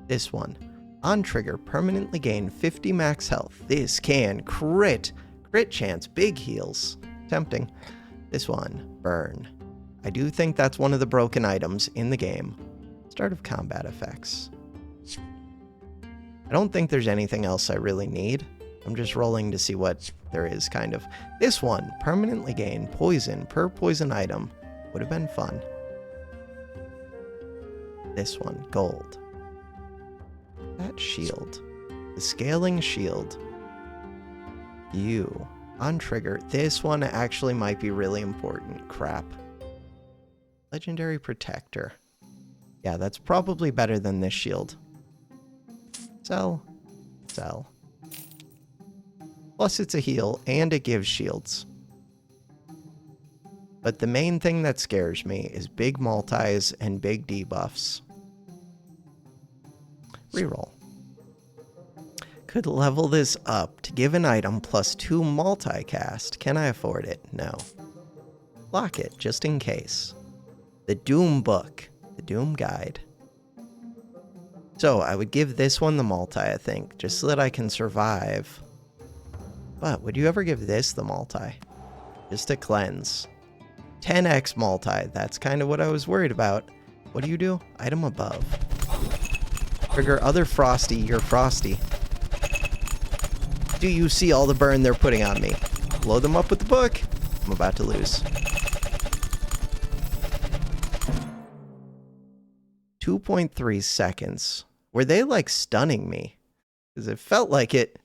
This one. On trigger, permanently gain 50 max health. This can crit. Crit chance, big heals. Tempting. This one. Burn. I do think that's one of the broken items in the game. Start of combat effects. I don't think there's anything else I really need. I'm just rolling to see what there is, kind of. This one, permanently gain poison per poison item. Would have been fun. This one, gold. That shield. The scaling shield. You. On trigger. This one actually might be really important. Crap. Legendary protector. Yeah, that's probably better than this shield. Sell. Sell. Plus it's a heal, and it gives shields. But the main thing that scares me is big multis and big debuffs. Reroll. Could level this up to give an item plus 2 multicast. Can I afford it? No. Lock it, just in case. The Doom book. The Doom guide. So I would give this one the multi, I think, just so that I can survive. But would you ever give this the multi? just to cleanse. 10x multi, that's kind of what I was worried about. What do you do? Item above. Trigger other Frosty, you're Frosty. Do you see all the burn they're putting on me? Blow them up with the book. I'm about to lose. 2.3 seconds. Were they like stunning me? Because it felt like it.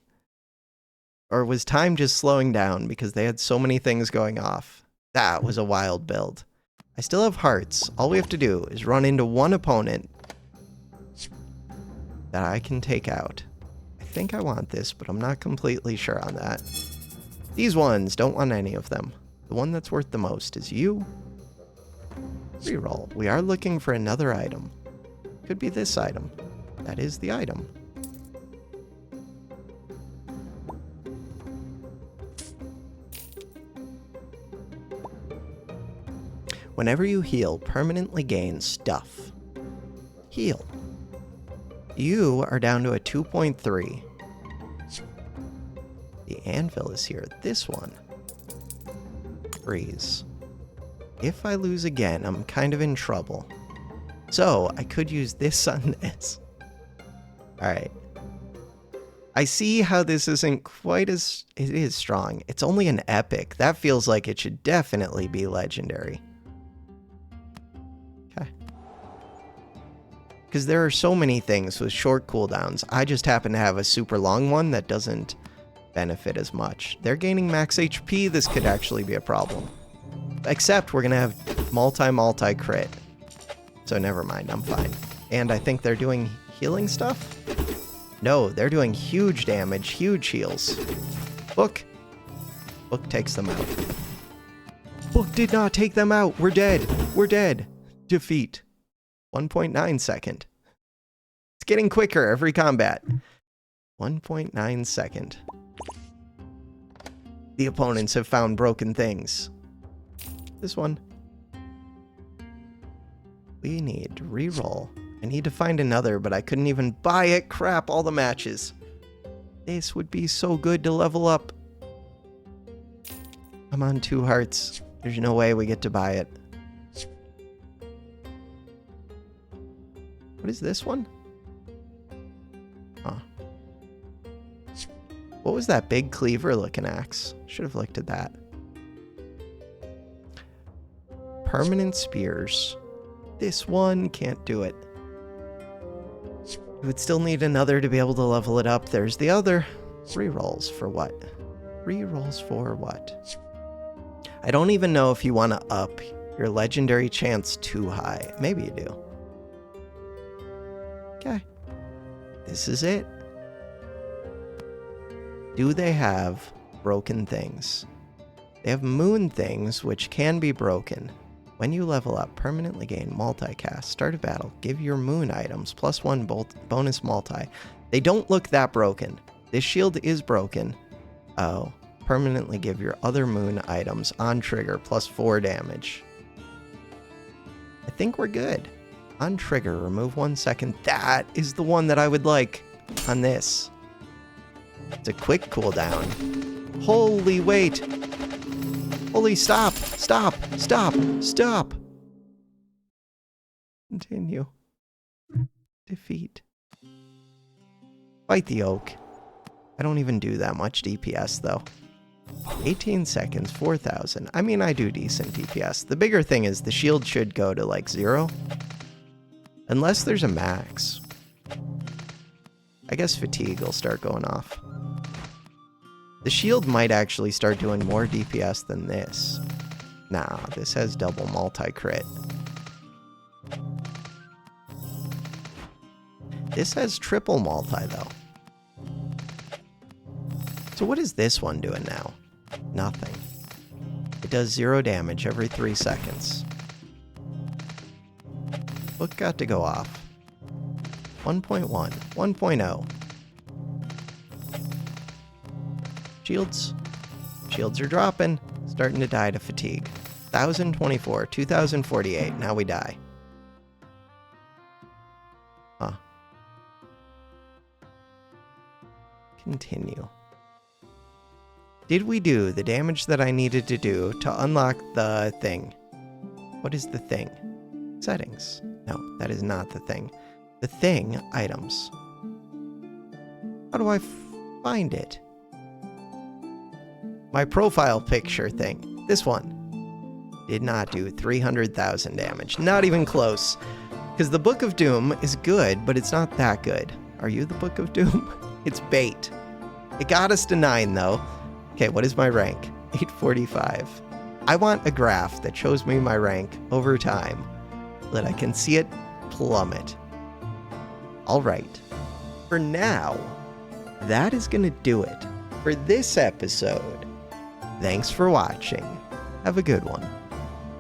Or was time just slowing down because they had so many things going off? That was a wild build. I still have hearts. All we have to do is run into one opponent that I can take out. I think I want this, but I'm not completely sure on that. These ones, don't want any of them. The one that's worth the most is you. Reroll. We are looking for another item. Could be this item. That is the item. Whenever you heal, permanently gain stuff. Heal. You are down to a 2.3. The anvil is here. This one. Freeze. If I lose again, I'm kind of in trouble. So, I could use this on this. Alright. I see how this isn't quite as... It is strong. It's only an epic. That feels like it should definitely be legendary. Okay. Because there are so many things with short cooldowns. I just happen to have a super long one that doesn't benefit as much. They're gaining max HP. This could actually be a problem. Except we're going to have multi crit. So never mind, I'm fine. And I think they're doing healing stuff? No, they're doing huge damage, huge heals. Book. Book takes them out. Book did not take them out. We're dead. We're dead. Defeat. 1.9 second. It's getting quicker every combat. 1.9 second. The opponents have found broken things. This one. We need to reroll. I need to find another, but I couldn't even buy it. Crap, all the matches. This would be so good to level up. I'm on 2 hearts. There's no way we get to buy it. What is this one? Huh. What was that big cleaver looking axe? Should have looked at that. Permanent spears. This one can't do it. We would still need another to be able to level it up. There's the other. Rerolls for what? Rerolls for what? I don't even know if you want to up your legendary chance too high. Maybe you do. Okay. This is it. Do they have broken things? They have moon things, which can be broken. When you level up, permanently gain multicast. Start a battle. Give your moon items +1 bonus multi. They don't look that broken. This shield is broken. Oh. Permanently give your other moon items on trigger +4 damage. I think we're good. On trigger, remove 1 second. That is the one that I would like on this. It's a quick cooldown. Holy wait. Holy stop. Stop. Stop. Stop. Continue. Defeat. Fight the oak. I don't even do that much DPS though. 18 seconds, 4,000. I mean, I do decent DPS. The bigger thing is the shield should go to like 0. Unless there's a max. I guess fatigue will start going off. The shield might actually start doing more DPS than this. Nah, this has double multi-crit. This has triple multi, though. So what is this one doing now? Nothing. It does 0 damage every 3 seconds. Book got to go off. 1.1, 1.0. Shields. Shields are dropping. Starting to die to fatigue. 1,024, 2,048. Now we die. Huh. Continue. Did we do the damage that I needed to do to unlock the thing? What is the thing? Settings. No, that is not the thing. The thing, items. How do I find it? My profile picture thing. This one. Did not do 300,000 damage. Not even close. Because the Book of Doom is good, but it's not that good. Are you the Book of Doom? It's bait. It got us to 9, though. Okay, what is my rank? 845. I want a graph that shows me my rank over time so that I can see it plummet. All right. For now, that is going to do it for this episode. Thanks for watching. Have a good one.